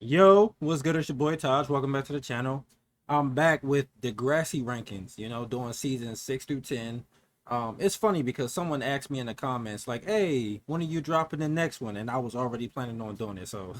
Yo, what's good? It's your boy Taj. Welcome back to the channel. I'm back with Degrassi rankings, doing seasons 6 through 10. It's funny because someone asked me in the comments, like, hey, when are you dropping the next one? And I was already planning on doing it, so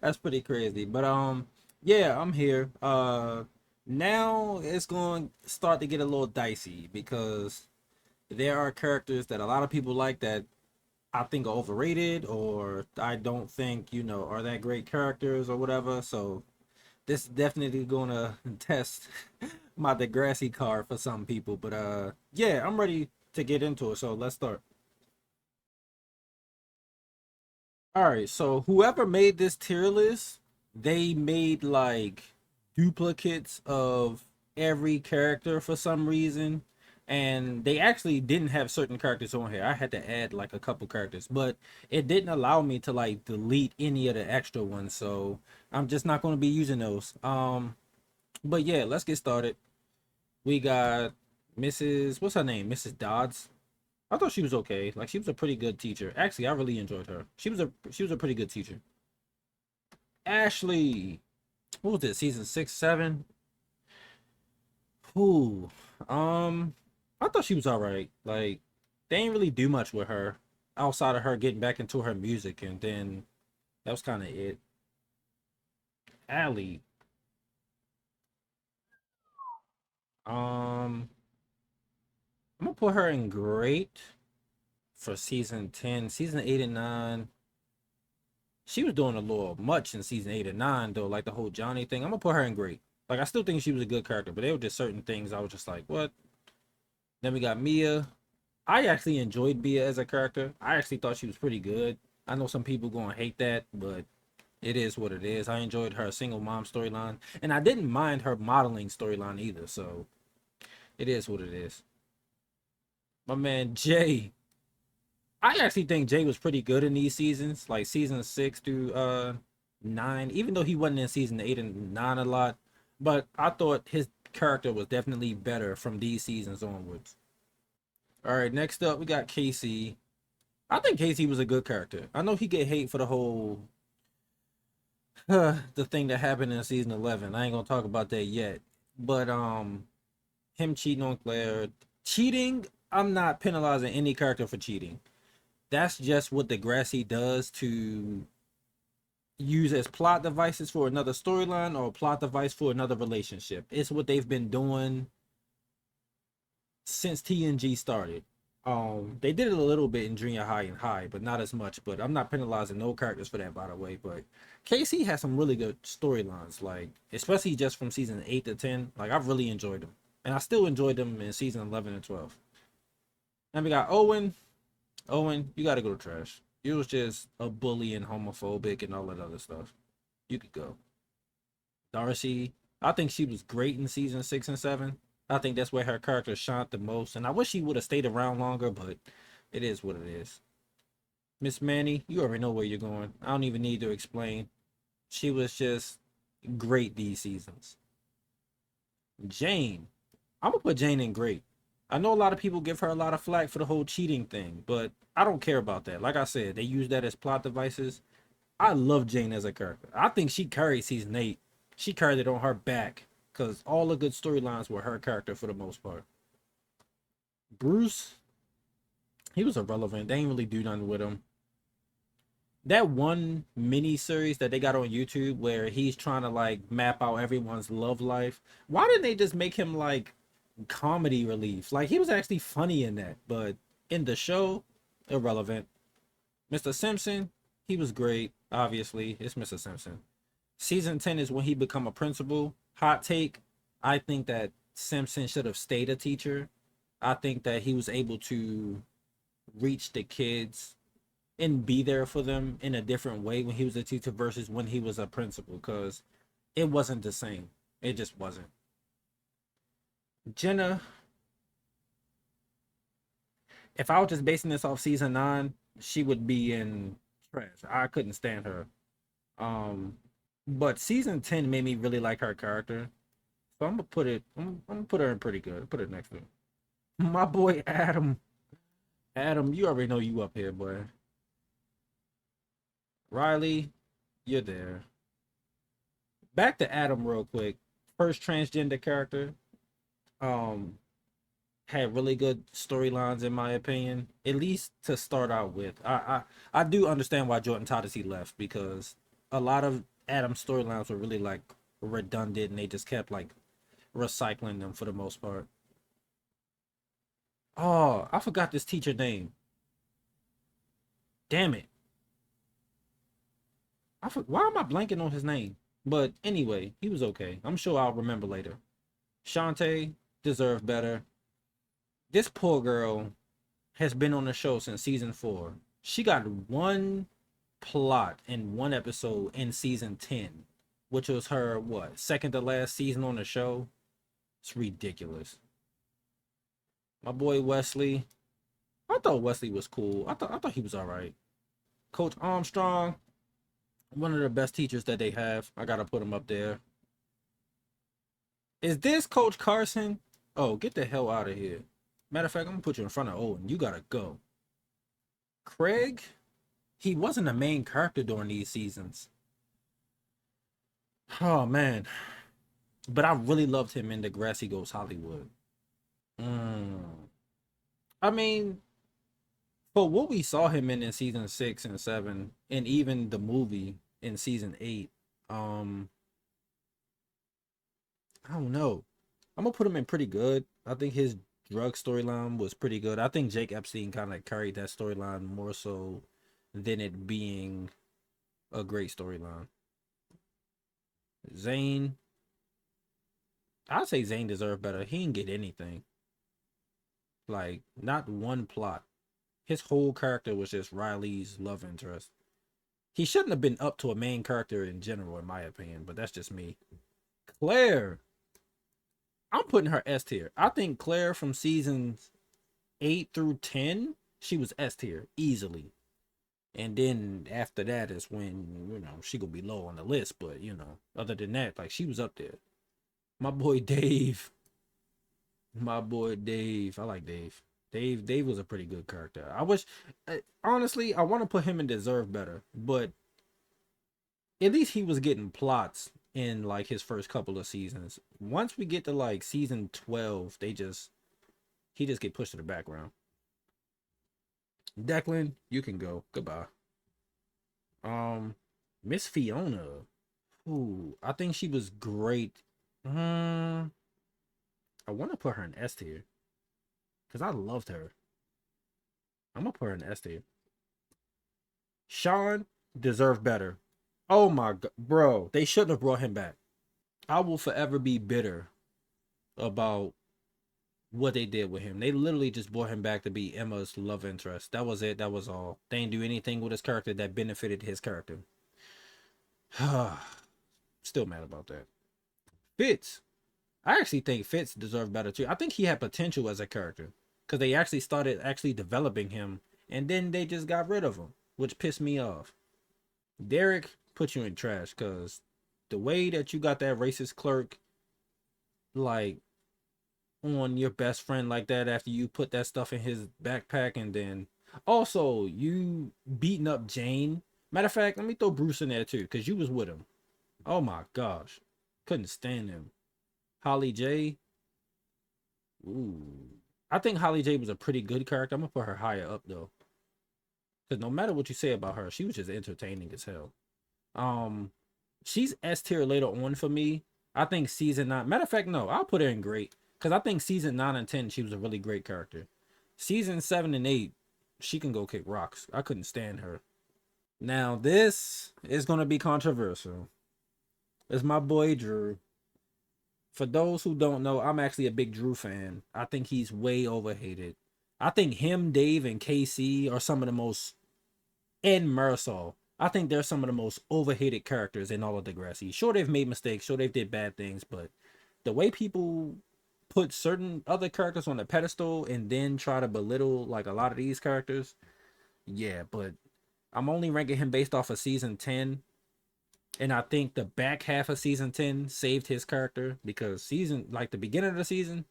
that's pretty crazy. But yeah, I'm here. Now it's going to start to get a little dicey because there are characters that a lot of people like that I think are overrated or I don't think, are that great characters or whatever. So this is definitely gonna test my Degrassi card for some people. But yeah, I'm ready to get into it. So let's start. All right, so whoever made this tier list, they made like duplicates of every character for some reason. And they actually didn't have certain characters on here. I had to add like a couple characters, but it didn't allow me to like delete any of the extra ones. So I'm just not going to be using those. But yeah, let's get started. We got Mrs. What's her name? Mrs. Dodds. I thought she was okay. Like she was a pretty good teacher. Actually, I really enjoyed her. She was a pretty good teacher. Ashley, what was it? Season 6, 7. Who? I thought she was all right. Like they ain't really do much with her outside of her getting back into her music, and then that was kind of it. Allie, um, I'm gonna put her in great for season 10. Season 8 and 9. She was doing a little much in season 8 and 9 though, like the whole Johnny thing. I'm gonna put her in great. Like I still think she was a good character, but there were just certain things I was just like, what? Then we got Mia. I actually enjoyed Mia as a character. I actually thought she was pretty good. I know some people gonna hate that, but it is what it is. I enjoyed her single mom storyline, and I didn't mind her modeling storyline either. So it is what it is. My man Jay, I actually think Jay was pretty good in these seasons, like season 6 through 9. Even though he wasn't in season 8 and 9 a lot, but I thought his character was definitely better from these seasons onwards. All right, next up we got Casey. I think Casey was a good character. I know he get hate for the whole the thing that happened in season 11. I ain't gonna talk about that yet, but him cheating on Claire, cheating. I'm not penalizing any character for cheating. That's just what Degrassi does to use as plot devices for another storyline or a plot device for another relationship. It's what they've been doing since TNG started. They did it a little bit in junior high and high, but not as much. But I'm not penalizing no characters for that, by the way. But Casey has some really good storylines, like especially just from season 8 to 10. Like I've really enjoyed them, and I still enjoyed them in season 11 and 12. And we got Owen. Owen, you got to go to trash. You was just a bully and homophobic and all that other stuff. You could go. Darcy, I think she was great in season 6 and 7. I think that's where her character shined the most, and I wish she would have stayed around longer, but it is what it is. Miss Manny, you already know where you're going. I don't even need to explain. She was just great these seasons. Jane, I'm gonna put Jane in great. I know a lot of people give her a lot of flack for the whole cheating thing, but I don't care about that. Like I said, they use that as plot devices. I love Jane as a character. I think she carried season 8. She carried it on her back because all the good storylines were her character for the most part. Bruce, he was irrelevant. They ain't really do nothing with him. That one mini series that they got on YouTube where he's trying to like map out everyone's love life. Why didn't they just make him like comedy relief? Like he was actually funny in that, but in the show, irrelevant. Mr. Simpson, he was great. Obviously, it's Mr. Simpson. Season 10 is when he become a principal. Hot take, I think that Simpson should have stayed a teacher. I think that he was able to reach the kids and be there for them in a different way when he was a teacher versus when he was a principal because it wasn't the same. It just wasn't. Jenna, if I was just basing this off season 9, she would be in trash. I couldn't stand her. Um, but season 10 made me really like her character. So I'm gonna put it. I'm gonna put her in pretty good. Put it next to him. My boy Adam. Adam, you already know you up here, boy. Riley, you're there. Back to Adam real quick. First transgender character. Um, had really good storylines in my opinion. At least to start out with. I do understand why Jordan Todesty left because a lot of Adam's storylines were really like redundant and they just kept like recycling them for the most part. Oh, I forgot this teacher name. Damn it. Why am I blanking on his name? But anyway, he was okay. I'm sure I'll remember later. Shantae deserved better. This poor girl has been on the show since season 4. She got one plot in one episode in season 10, which was her what, second to last season on the show. It's ridiculous. My boy Wesley, I thought Wesley was cool. I thought he was all right. Coach Armstrong, one of the best teachers that they have. I gotta put him up there. Is this Coach Carson? Oh, get the hell out of here. Matter of fact, I'm gonna put you in front of Owen. You gotta go. Craig, he wasn't the main character during these seasons. Oh man, but I really loved him in Degrassi Goes Hollywood. Mm. I mean, for what we saw him in season 6 and 7, and even the movie in season 8, um, I don't know. I'm gonna put him in pretty good. I think his drug storyline was pretty good. I think Jake Epstein kind of carried that storyline more so than it being a great storyline. Zane, I'd say Zane deserved better. He didn't get anything. Like, not one plot. His whole character was just Riley's love interest. He shouldn't have been up to a main character in general, in my opinion, but that's just me. Claire, I'm putting her S tier. I think Claire from seasons 8 through 10, she was S tier easily. And then after that is when, she gonna be low on the list. But, other than that, like, she was up there. My boy Dave. My boy Dave. I like Dave. Dave was a pretty good character. I wish, honestly, I want to put him in Deserve Better, but at least he was getting plots in like his first couple of seasons. Once we get to like season 12, he just get pushed to the background. Declan, you can go. Goodbye. Um, Miss Fiona. Ooh, I think she was great. I want to put her in S tier because I loved her. I'm gonna put her in S tier. Sean deserved better. Oh my god, bro, they shouldn't have brought him back. I will forever be bitter about what they did with him. They literally just brought him back to be Emma's love interest. That was it. That was all. They didn't do anything with his character that benefited his character. Still mad about that. Fitz. I actually think Fitz deserved better too. I think he had potential as a character because they actually started actually developing him, and then they just got rid of him, which pissed me off. Derek put you in trash because the way that you got that racist clerk like on your best friend like that after you put that stuff in his backpack, and then also you beating up Jane. Matter of fact, let me throw Bruce in there too because you was with him. Oh my gosh, couldn't stand him. Holly J. Ooh, I think Holly J was a pretty good character. I'm gonna put her higher up though, because no matter what you say about her, she was just entertaining as hell. Um, she's S tier later on for me. I think season 9. Matter of fact, no, I'll put her in great because I think season 9 and 10 she was a really great character. Season 7 and 8, she can go kick rocks. I couldn't stand her. Now this is gonna be controversial. It's my boy Drew. For those who don't know, I'm actually a big Drew fan. I think he's way overhated. I think him, Dave, and KC are some of the most, and Marisol. I think they're some of the most overhated characters in all of Degrassi. Sure, they've made mistakes. Sure, they've did bad things. But the way people put certain other characters on a pedestal and then try to belittle like a lot of these characters, yeah. But I'm only ranking him based off of season 10. And I think the back half of season 10 saved his character because like the beginning of the season,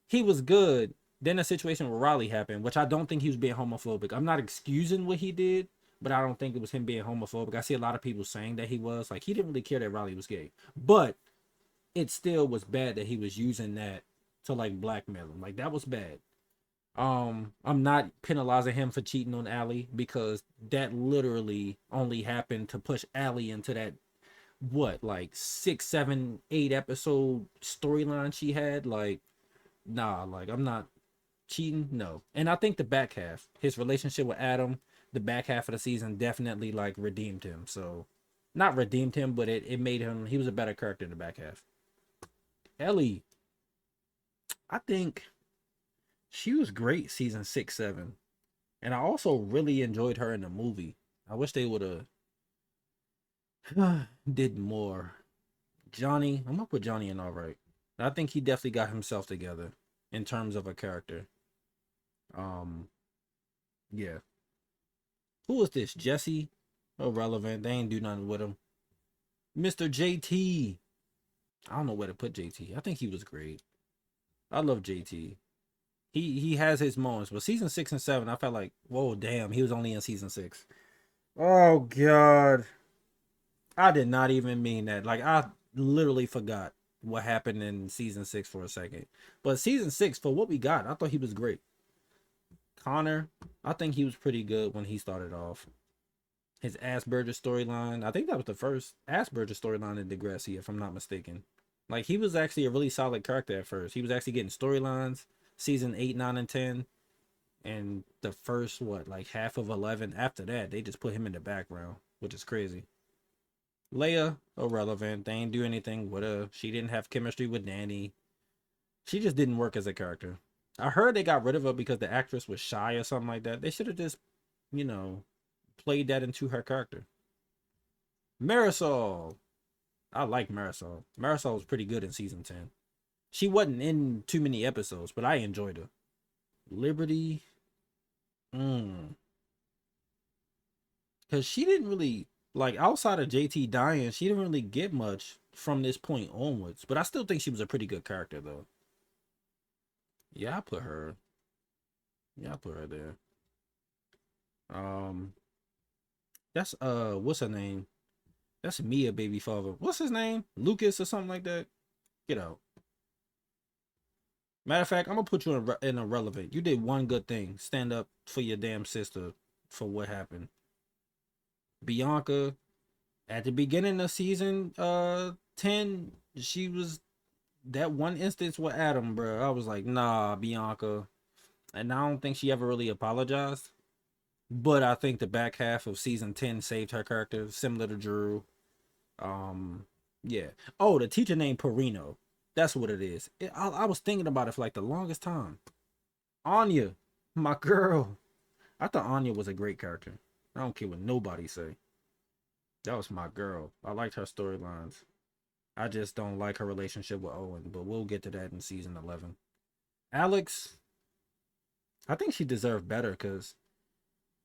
he was good. Then a situation with Riley happened, which I don't think he was being homophobic. I'm not excusing what he did, but I don't think it was him being homophobic. I see a lot of people saying that he was. Like, he didn't really care that Riley was gay. But it still was bad that he was using that to like blackmail him. Like, that was bad. I'm not penalizing him for cheating on Allie because that literally only happened to push Allie into that what, like 6, 7, 8 episode storyline she had. Like, nah, like, I'm not cheating, no. And I think the back half, his relationship with Adam, the back half of the season definitely like redeemed him. So not redeemed him, but it made him, he was a better character in the back half. Ellie, I think she was great season 6, 7. And I also really enjoyed her in the movie. I wish they would have did more. Johnny, I'm gonna put Johnny in all right. I think he definitely got himself together in terms of a character. Um, yeah. Who was this? Jesse? Irrelevant. They ain't do nothing with him. Mr. JT. I don't know where to put JT. I think he was great. I love JT. He has his moments, but season 6 and 7, I felt like, whoa, damn, he was only in season 6. Oh God, I did not even mean that. Like, I literally forgot what happened in season 6 for a second. But season 6, for what we got, I thought he was great. Connor, I think he was pretty good when he started off. His Asperger storyline, I think that was the first Asperger storyline in Degrassi, if I'm not mistaken. Like, he was actually a really solid character at first. He was actually getting storylines, season 8, 9, and 10. And the first, what, like half of 11, after that, they just put him in the background, which is crazy. Leia, irrelevant. They ain't do anything with her. She didn't have chemistry with Danny. She just didn't work as a character. I heard they got rid of her because the actress was shy or something like that. They should have just, you know, played that into her character. Marisol. I like Marisol. Marisol was pretty good in season 10. She wasn't in too many episodes, but I enjoyed her. Liberty. Because she didn't really, like, outside of JT dying, she didn't really get much from this point onwards. But I still think she was a pretty good character, though. Yeah, I put her. Yeah, I put her there. Um, that's what's her name? That's Mia baby father. What's his name? Lucas or something like that. Get out. Matter of fact, I'm gonna put you in irrelevant. You did one good thing. Stand up for your damn sister for what happened. Bianca, at the beginning of season 10, she was that one instance with Adam, bro. I was like, nah, Bianca. And I don't think she ever really apologized. But I think the back half of season 10 saved her character, similar to Drew. Yeah. Oh, the teacher named Perino. That's what it is. I was thinking about it for like the longest time. Anya, my girl. I thought Anya was a great character. I don't care what nobody say. That was my girl. I liked her storylines. I just don't like her relationship with Owen, but we'll get to that in season 11. Alex, I think she deserved better because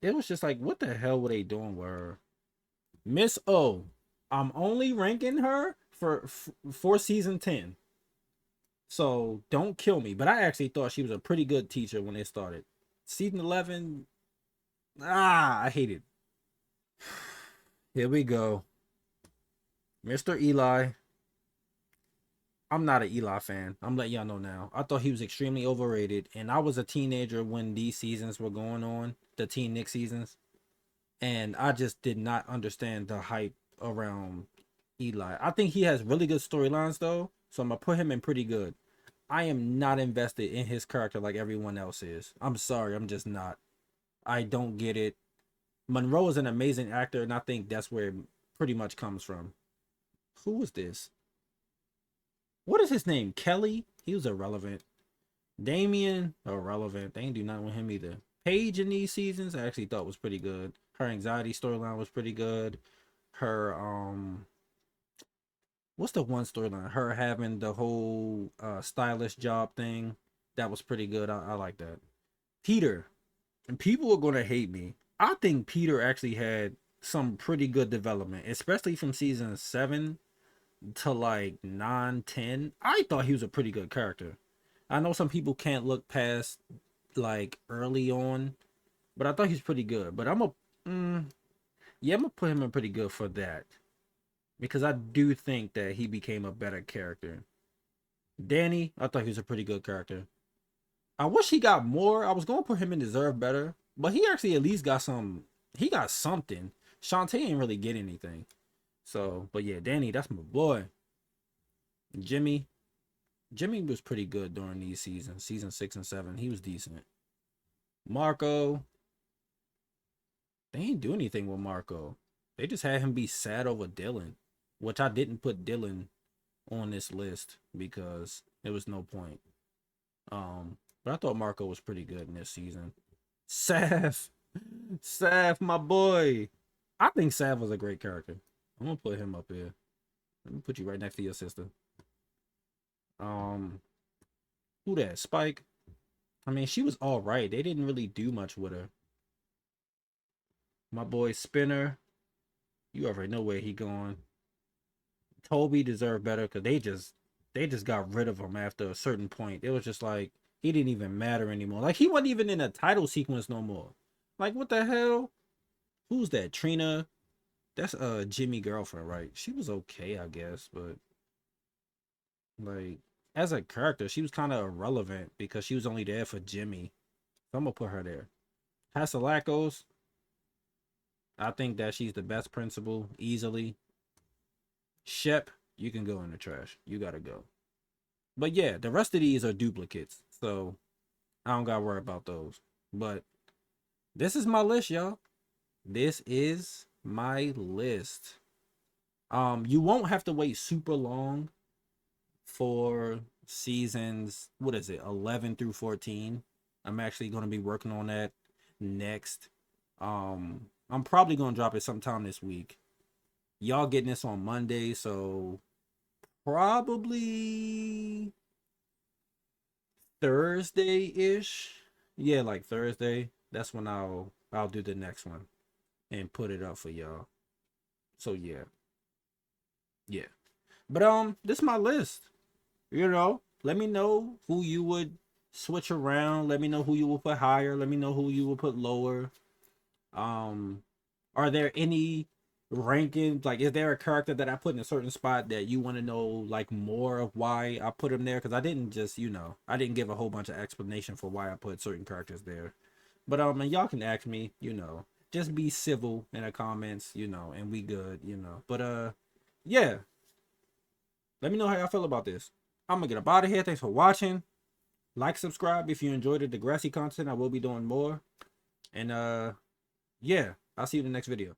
it was just like, what the hell were they doing with her? Miss O, I'm only ranking her for season 10. So don't kill me. But I actually thought she was a pretty good teacher when it started. Season 11, I hate it. Here we go. Mr. Eli. I'm not an Eli fan. I'm letting y'all know now. I thought he was extremely overrated. And I was a teenager when these seasons were going on, the Teen Nick seasons. And I just did not understand the hype around Eli. I think he has really good storylines though. So I'm going to put him in pretty good. I am not invested in his character like everyone else is. I'm sorry, I'm just not. I don't get it. Monroe is an amazing actor, and I think that's where it pretty much comes from. Who was this? What is his name? Kelly? He was irrelevant. Damien? Irrelevant. They ain't do nothing with him either. Paige in these seasons, I actually thought was pretty good. Her anxiety storyline was pretty good. Her what's the one storyline? Her having the whole stylist job thing. That was pretty good. I like that. Peter. And people are gonna hate me. I think Peter actually had some pretty good development, especially from season 7 to like 9, 10. I thought he was a pretty good character. I know some people can't look past like early on, but I thought he's pretty good. But Yeah, I'm gonna put him in pretty good for that because I do think that he became a better character. Danny, I thought he was a pretty good character. I wish he got more. I was gonna put him in Deserve Better, but he actually at least got some. He got something. Shantae ain't really get anything. So, but yeah, Danny, that's my boy. Jimmy, Jimmy was pretty good during these seasons, season 6 and 7. He was decent. Marco, they ain't do anything with Marco. They just had him be sad over Dylan, which I didn't put Dylan on this list because there was no point. But I thought Marco was pretty good in this season. Sav, Sav, my boy. I think Sav was a great character. I'm gonna put him up here. Let me put you right next to your sister. Um, who that? Spike. I mean, she was all right. They didn't really do much with her. My boy Spinner. You already know where he going. Toby deserved better because they just got rid of him after a certain point. It was just like he didn't even matter anymore. Like he wasn't even in a title sequence no more. Like what the hell? Who's that? Trina? That's Jimmy girlfriend, right? She was okay, I guess, but like as a character, she was kind of irrelevant because she was only there for Jimmy. So I'm gonna put her there. Hasalakos, I think that she's the best principal easily. Shep, you can go in the trash. You gotta go. But yeah, the rest of these are duplicates, so I don't gotta worry about those. But this is my list, y'all. This is my list. You won't have to wait super long for seasons, what is it, 11 through 14. I'm actually going to be working on that next. I'm probably going to drop it sometime this week. Y'all getting this on Monday, so probably Thursday-ish. Yeah, like Thursday. That's when I'll do the next one and put it up for y'all. So yeah. Yeah. But this is my list. Let me know who you would switch around. Let me know who you will put higher. Let me know who you will put lower. Um, are there any rankings? Like, is there a character that I put in a certain spot that you want to know like more of why I put him there? Because I didn't just, I didn't give a whole bunch of explanation for why I put certain characters there. But and y'all can ask me, just be civil in the comments, and we good. But yeah, let me know how y'all feel about this. I'm gonna get up out of here. Thanks for watching. Like, subscribe if you enjoyed the Degrassi content. I will be doing more. And yeah, I'll see you in the next video.